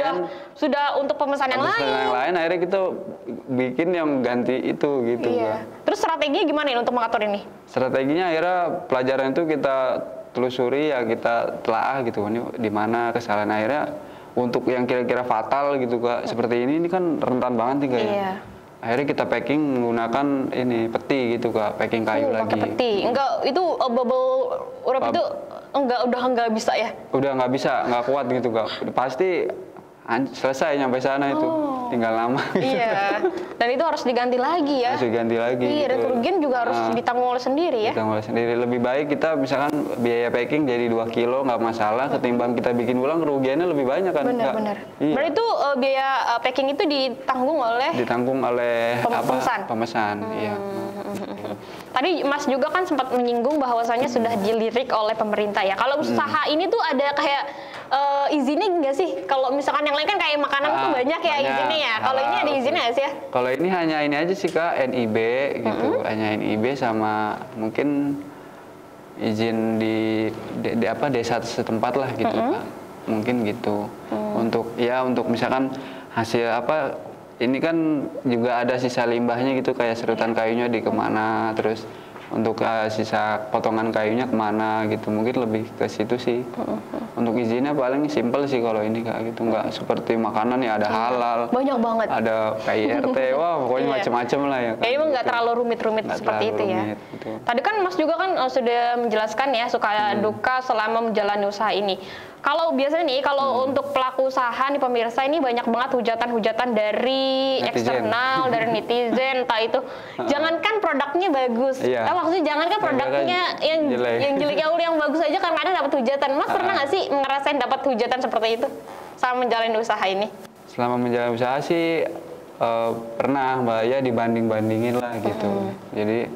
yang sudah untuk pemesan yang lain. Yang lain akhirnya kita bikin yang ganti itu gitu Kak. Terus strateginya gimana nih untuk mengatur ini? Strateginya akhirnya pelajaran itu kita telusuri ya, kita telaah gitu, ini di mana kesalahan. Akhirnya untuk yang kira-kira fatal gitu Kak, seperti ini kan rentan banget nih Kak ya. Akhirnya kita packing menggunakan ini peti gitu Kak, packing kayu lagi. Pakai peti. Enggak, itu bubble wrap itu udah nggak bisa ya? Udah nggak bisa, nggak kuat gitu Kak. Pasti selesai nyampe sana itu, tinggal lama. Iya, dan itu harus diganti lagi ya. Harus diganti lagi. Iya, dan kerugian juga harus ditanggung oleh sendiri ya. Ditanggung oleh sendiri. Lebih baik kita misalkan biaya packing jadi 2 kilo nggak masalah, ketimbang kita bikin ulang kerugiannya lebih banyak kan. Benar-benar. Iya. Berarti itu biaya packing itu ditanggung oleh pemesan. Iya. Tadi Mas juga kan sempat menyinggung bahwasannya sudah dilirik oleh pemerintah ya. Kalau usaha ini tuh ada kayak izinnya nggak sih? Kalau misalkan yang lain kan kayak makanan tuh banyak ya izinnya ya. Kalau ini ada izinnya nggak sih ya? Kalau ini hanya ini aja sih Kak, NIB gitu. Hanya NIB sama mungkin izin di desa setempat lah gitu Kak. Mungkin gitu. Untuk misalkan hasil ini kan juga ada sisa limbahnya gitu, kayak serutan kayunya di kemana, terus untuk sisa potongan kayunya kemana gitu, mungkin lebih ke situ sih. Untuk izinnya paling simpel sih kalau ini Kak gitu, nggak seperti makanan ya ada halal, banyak banget, ada KIRT, wah pokoknya macam-macam lah ya. Ya emang nggak terlalu rumit-rumit seperti itu ya. Gitu. Tadi kan Mas juga kan sudah menjelaskan ya suka duka selama menjalani usaha ini. Kalau biasanya nih, kalau untuk pelaku usaha nih pemirsa, ini banyak banget hujatan-hujatan dari eksternal, dari netizen, entah itu. Jangankan produknya bagus, maksudnya jangankan produknya yang jelek yang bagus aja karena ada dapat hujatan. Mas pernah nggak sih ngerasain dapat hujatan seperti itu selama menjalani usaha ini? Selama menjalani usaha sih pernah Mbak, ya dibanding-bandingin lah gitu. Jadi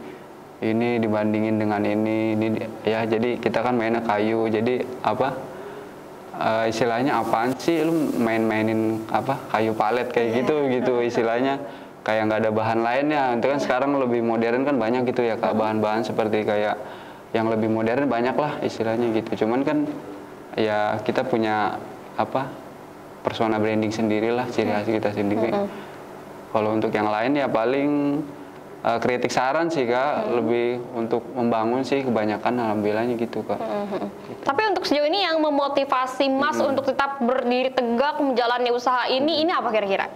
ini dibandingin dengan ini ya, jadi kita kan mainnya kayu, jadi istilahnya apaan sih lu mainin kayu palet kayak gitu istilahnya, kayak nggak ada bahan lainnya. Itu kan sekarang lebih modern kan banyak gitu ya Kak, bahan-bahan seperti kayak yang lebih modern banyak lah istilahnya gitu. Cuman kan ya kita punya persona branding sendirilah, ciri khas kita sendiri. Kalau untuk yang lain ya paling kritik saran sih Kak, lebih untuk membangun sih kebanyakan, alhamdulillahnya gitu Kak. Gitu. Tapi untuk sejauh ini yang memotivasi Mas untuk tetap berdiri tegak menjalani usaha ini apa kira-kira?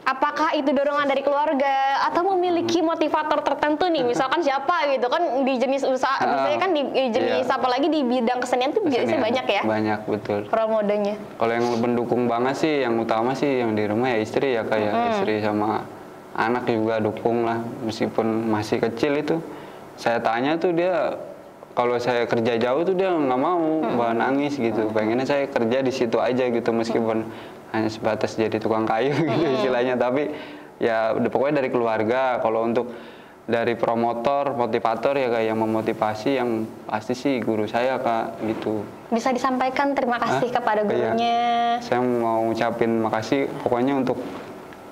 Apakah itu dorongan dari keluarga atau memiliki motivator tertentu nih? Misalkan siapa gitu kan di jenis usaha, misalnya kan di jenis apalagi di bidang kesenian tuh biasanya banyak ya? Banyak, betul. Role modelnya. Kalau yang mendukung banget sih, yang utama sih yang di rumah ya istri ya kayak istri sama anak juga dukung lah, meskipun masih kecil itu. Saya tanya tuh dia kalau saya kerja jauh tuh dia nggak mau, nangis gitu. Pengennya saya kerja di situ aja gitu meskipun hanya sebatas jadi tukang kayu gitu istilahnya. Tapi ya udah pokoknya dari keluarga. Kalau untuk dari promotor, motivator ya kayak yang memotivasi yang pasti sih guru saya Kak gitu. Bisa disampaikan terima kasih kepada gurunya. Saya mau ucapin makasih pokoknya untuk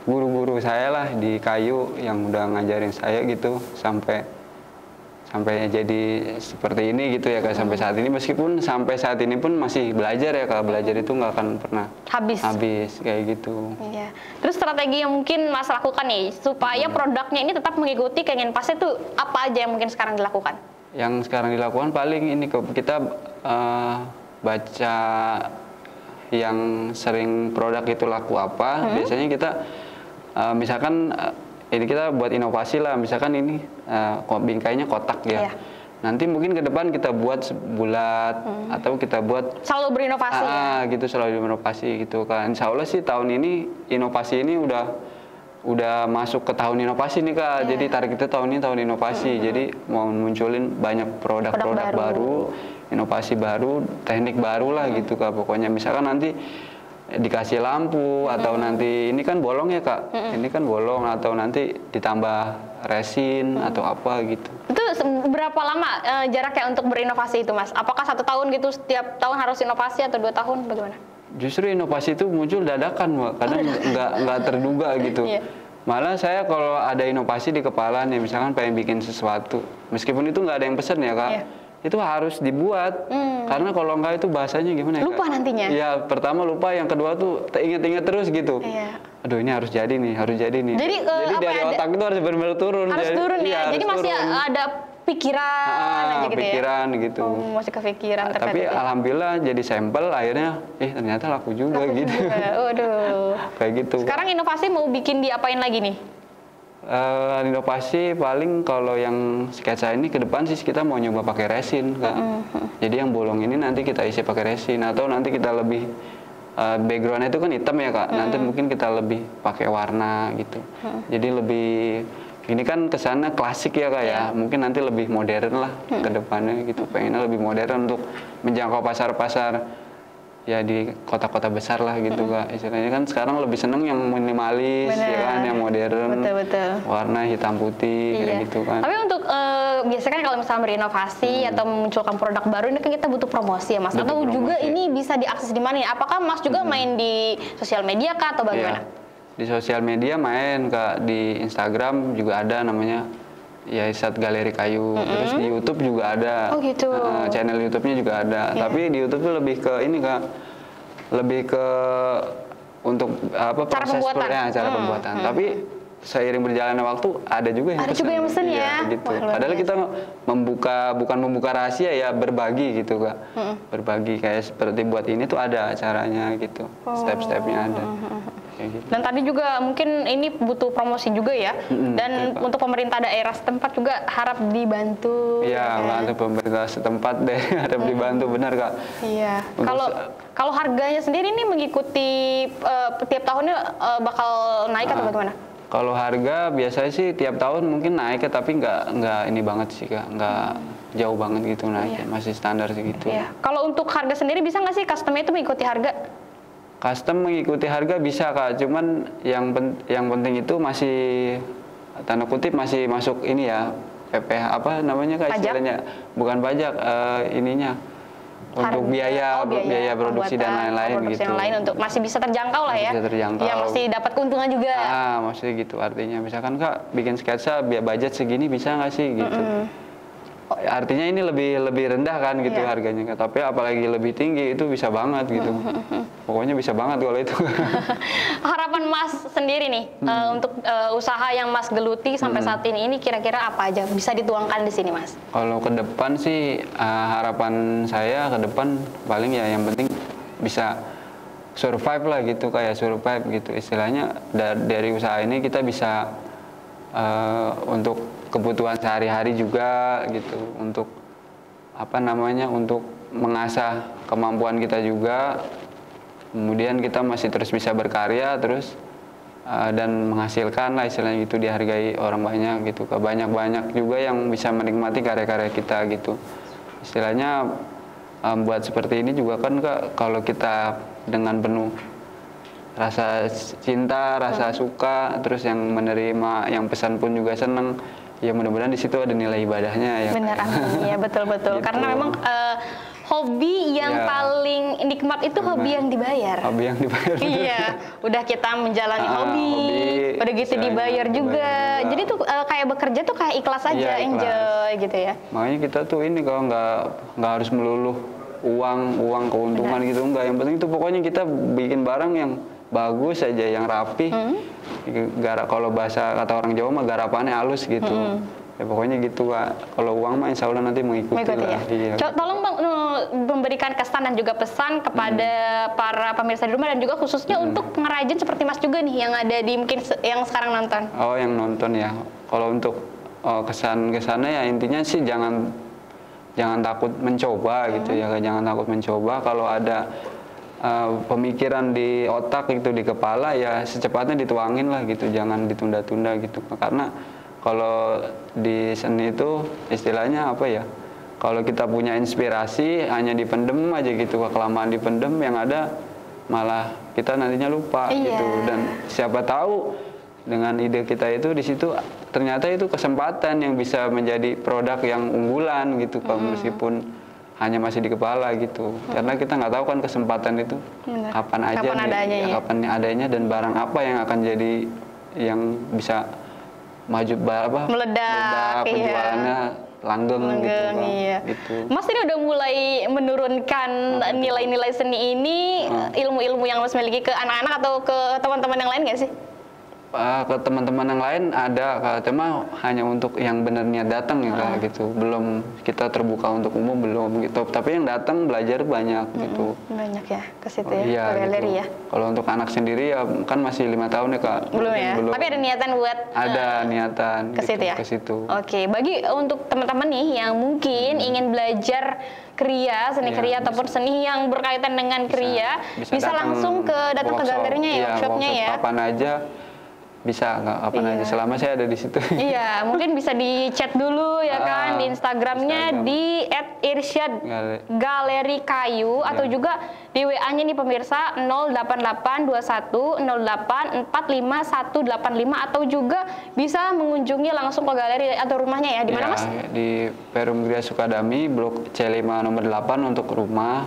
guru-guru saya lah di kayu yang udah ngajarin saya gitu sampai jadi seperti ini gitu ya Kak, sampai saat ini. Meskipun sampai saat ini pun masih belajar ya Kak, belajar itu nggak akan pernah habis kayak gitu. Iya. Terus strategi yang mungkin Mas lakukan nih supaya produknya ini tetap mengikuti keinginan pasar itu apa aja yang mungkin sekarang dilakukan? Yang sekarang dilakukan paling ini kita baca yang sering produk itu laku apa. Biasanya kita misalkan ini kita buat inovasi lah, misalkan ini bingkainya kotak ya. Nanti mungkin ke depan kita buat bulat atau kita buat selalu berinovasi gitu, selalu berinovasi gitu kan. Insya Allah sih tahun ini inovasi ini udah masuk ke tahun inovasi nih Kak. Jadi target kita tahun ini tahun inovasi. Jadi mau munculin banyak produk-produk baru, inovasi baru, teknik baru lah gitu Kak. Pokoknya misalkan nanti dikasih lampu atau nanti ini kan bolong ya Kak, ini kan bolong atau nanti ditambah resin atau apa gitu. Itu berapa lama jaraknya untuk berinovasi itu Mas? Apakah 1 tahun gitu, setiap tahun harus inovasi atau 2 tahun, bagaimana? Justru inovasi itu muncul dadakan Mbak, kadang nggak terduga gitu. Malah saya kalau ada inovasi di kepala nih, misalkan pengen bikin sesuatu, meskipun itu nggak ada yang pesen ya Kak, itu harus dibuat. Karena kalau enggak itu bahasanya gimana ya? Lupa nantinya. Iya, pertama lupa, yang kedua tuh inget-inget terus gitu. Aduh ini harus jadi nih, harus jadi nih. Jadi dari otak itu harus benar-benar turun. Harus turun ya. Jadi masih ada pikiran aja gitu pikiran gitu. Masih kepikiran. Tapi alhamdulillah jadi sampel akhirnya, ternyata laku juga gitu. Waduh. Kayak gitu. Sekarang inovasi mau bikin diapain lagi nih? Inovasi paling kalau yang sketsa ini ke depan sih kita mau nyoba pakai resin Kak. Jadi yang bolong ini nanti kita isi pakai resin atau nanti kita lebih backgroundnya itu kan hitam ya Kak. Nanti mungkin kita lebih pakai warna gitu. Jadi lebih ini kan kesannya klasik ya Kak ya. Mungkin nanti lebih modern lah ke depannya gitu. Pengennya lebih modern untuk menjangkau pasar-pasar ya di kota-kota besar lah gitu Kak. Istilahnya kan sekarang lebih seneng yang minimalis ya kan, yang modern. Betul. Warna hitam putih kayak gitu kan. Tapi untuk biasanya kalau misalnya berinovasi atau memunculkan produk baru ini kan kita butuh promosi ya Mas. Atau juga ini bisa diakses di mana ya? Apakah Mas juga main di sosial media Kak atau bagaimana? Di sosial media main Kak, di Instagram juga ada namanya Yaisat Galeri Kayu. Terus di YouTube juga ada. Oh gitu. Channel YouTube-nya juga ada. Tapi di YouTube tuh lebih ke ini Kak, lebih ke untuk apa cara proses pembuatan. cara pembuatan. Tapi seiring berjalannya waktu ada juga yang pesen ya. Gitu. Padahal kita bukan membuka rahasia ya, berbagi gitu Kak. Berbagi kayak seperti buat ini tuh ada caranya gitu. Step-stepnya ada. Gitu. Dan tadi juga mungkin ini butuh promosi juga ya. Dan untuk pemerintah daerah setempat juga harap dibantu. Iya, untuk pemerintah setempat deh harap dibantu, benar Kak. Iya. Kalau harganya sendiri ini mengikuti tiap tahunnya bakal naik atau bagaimana? Kalau harga biasanya sih tiap tahun mungkin naik ya, tapi nggak ini banget sih Kak, nggak jauh banget gitu naik, masih standar segitu. Iya. Kalau untuk harga sendiri bisa nggak sih customer itu mengikuti harga? Custom mengikuti harga bisa Kak, cuman yang penting itu masih tanda kutip masih masuk ini ya, PPh apa namanya Kak istilahnya, bukan pajak ininya. Untuk biaya produksi dan lain-lain gitu. Yang lain untuk masih bisa terjangkau lah ya. Bisa terjangkau. Ya masih dapat keuntungan juga. Maksudnya gitu artinya. Misalkan Kak bikin sketsa budget segini bisa nggak sih gitu. Artinya ini lebih rendah kan gitu harganya. Tapi apalagi lebih tinggi itu bisa banget gitu. Pokoknya bisa banget kalau itu. Harapan Mas sendiri nih untuk usaha yang Mas geluti sampai saat ini kira-kira apa aja bisa dituangkan di sini Mas? Kalau ke depan sih harapan saya ke depan paling ya yang penting bisa survive lah gitu, kayak survive gitu istilahnya. Dari usaha ini kita bisa untuk kebutuhan sehari-hari juga gitu, untuk apa namanya, untuk mengasah kemampuan kita juga, kemudian kita masih terus bisa berkarya terus dan menghasilkan lah istilahnya gitu, dihargai orang banyak gitu, banyak juga yang bisa menikmati karya-karya kita gitu istilahnya. Buat seperti ini juga kan Kak, kalau kita dengan penuh rasa cinta, rasa suka, terus yang menerima, yang pesan pun juga seneng, ya mudah-mudahan di situ ada nilai ibadahnya ya. Benar, amin. Ya betul-betul. Gitu. Karena memang hobi yang paling nikmat itu hobi yang dibayar. Hobi yang dibayar. Iya, udah kita menjalani hobi, udah gitu dibayar juga. Jadi tuh kayak bekerja tuh kayak ikhlas aja, ikhlas. Enjoy gitu ya. Makanya kita tuh ini kalau nggak harus melulu uang keuntungan gitu, enggak. Yang penting itu pokoknya kita bikin barang yang bagus aja, yang rapi. Kalau bahasa kata orang Jawa mah garapannya halus gitu. Ya pokoknya gitu Kak. Kalau uang mah insya Allah nanti mengikuti lah. Ya? Iya. Tolong Bang memberikan kesan dan juga pesan kepada para pemirsa di rumah dan juga khususnya untuk pengrajin seperti Mas juga nih yang ada di mungkin yang sekarang nonton. Oh, yang nonton ya. Kalau untuk kesannya ya intinya sih jangan takut mencoba gitu ya. Jangan takut mencoba. Kalau ada pemikiran di otak itu, di kepala, ya secepatnya dituangin lah gitu. Jangan ditunda-tunda gitu. Karena kalau di seni itu istilahnya apa ya, kalau kita punya inspirasi hanya dipendem aja gitu, kelamaan dipendem, yang ada malah kita nantinya lupa gitu. Dan siapa tahu dengan ide kita itu di situ ternyata itu kesempatan yang bisa menjadi produk yang unggulan gitu, meskipun hanya masih di kepala gitu. Karena kita nggak tahu kan kesempatan itu kapan kapan adanya dan barang apa yang akan jadi yang bisa maju meledak penjualannya langgeng gitu, iya. Gitu. Mas ini udah mulai menurunkan nilai-nilai seni ini, ilmu-ilmu yang Mas miliki ke anak-anak atau ke teman-teman yang lain nggak sih? Ke teman-teman yang lain ada, cuma hanya untuk yang benar niat datang ya Kak, gitu. Belum kita terbuka untuk umum belum gitu. Tapi yang datang belajar banyak gitu. Banyak ya ke situ iya, ke galeri gitu. ya. Kalau untuk anak sendiri ya kan masih 5 tahun ya Kak. Belum ya. Belum. Tapi ada niatan buat ada niatan ke situ gitu, ya. Ke situ. Oke, bagi untuk teman-teman nih yang mungkin ingin belajar kriya, seni kriya ataupun seni yang berkaitan dengan kriya, bisa langsung datang ke galerinya ya, workshopnya ya. Kapan aja bisa, nggak kapan aja, selama saya ada di situ. Iya, mungkin bisa di chat dulu ya kan di Instagramnya di @irsyadgalerikayu atau juga di WA-nya nih pemirsa 088121084585 atau juga bisa mengunjungi langsung ke galeri atau rumahnya ya. Di mana Mas? Di Perum Gria Sukadami, Blok C5 nomor 8 untuk rumah.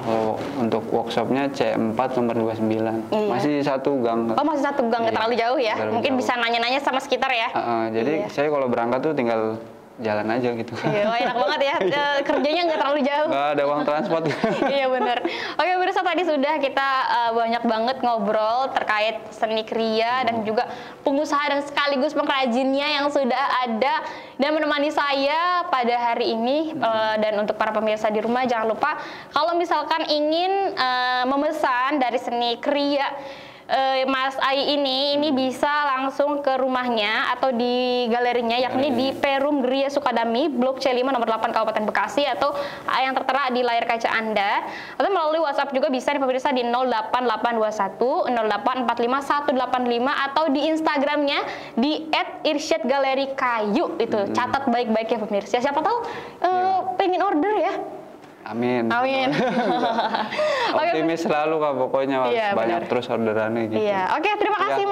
Untuk workshopnya C4 nomor 29. Masih satu gang. Oh, masih satu gang, nggak terlalu jauh ya. Mungkin bisa nanya-nanya sama sekitar ya. Jadi saya kalau berangkat tuh tinggal jalan aja gitu. Iya, enak banget ya. Kerjanya nggak terlalu jauh. Nggak ada uang transport. Iya benar. Oke pemirsa, tadi sudah kita banyak banget ngobrol terkait seni kriya dan juga pengusaha dan sekaligus pengrajinnya yang sudah ada dan menemani saya pada hari ini. Dan untuk para pemirsa di rumah jangan lupa kalau misalkan ingin memesan dari seni kriya Mas Ai ini bisa langsung ke rumahnya atau di galerinya, yakni di Perum Gria Sukadami, Blok C5 nomor 8 Kabupaten Bekasi, atau yang tertera di layar kaca Anda, atau melalui WhatsApp juga bisa nih pemirsa di 08821 0845185 atau di Instagramnya di @irsyadgalerikayu itu. Catat baik-baik ya pemirsa, siapa tahu pengen order ya. Amin. Amin. Optimis selalu Kak, pokoknya harus banyak terus orderannya gitu. Iya. Oke, terima kasih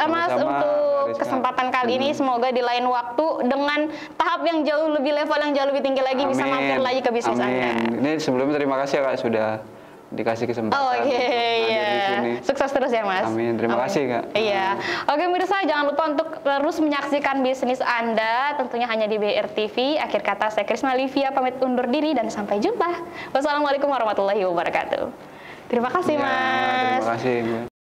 Mas untuk kesempatan kali ini. Semoga di lain waktu dengan tahap yang jauh lebih level yang jauh lebih tinggi lagi bisa mampir lagi ke bisnis Anda. Ini sebelumnya terima kasih ya Kak sudah dikasih kesempatan. Iya. Sukses terus ya Mas. Amin. Terima kasih Kak. Iya. Oke pemirsa, jangan lupa untuk terus menyaksikan bisnis Anda tentunya hanya di BR TV. Akhir kata saya Krisna Livia pamit undur diri dan sampai jumpa. Wassalamualaikum warahmatullahi wabarakatuh. Terima kasih Mas. Terima kasih.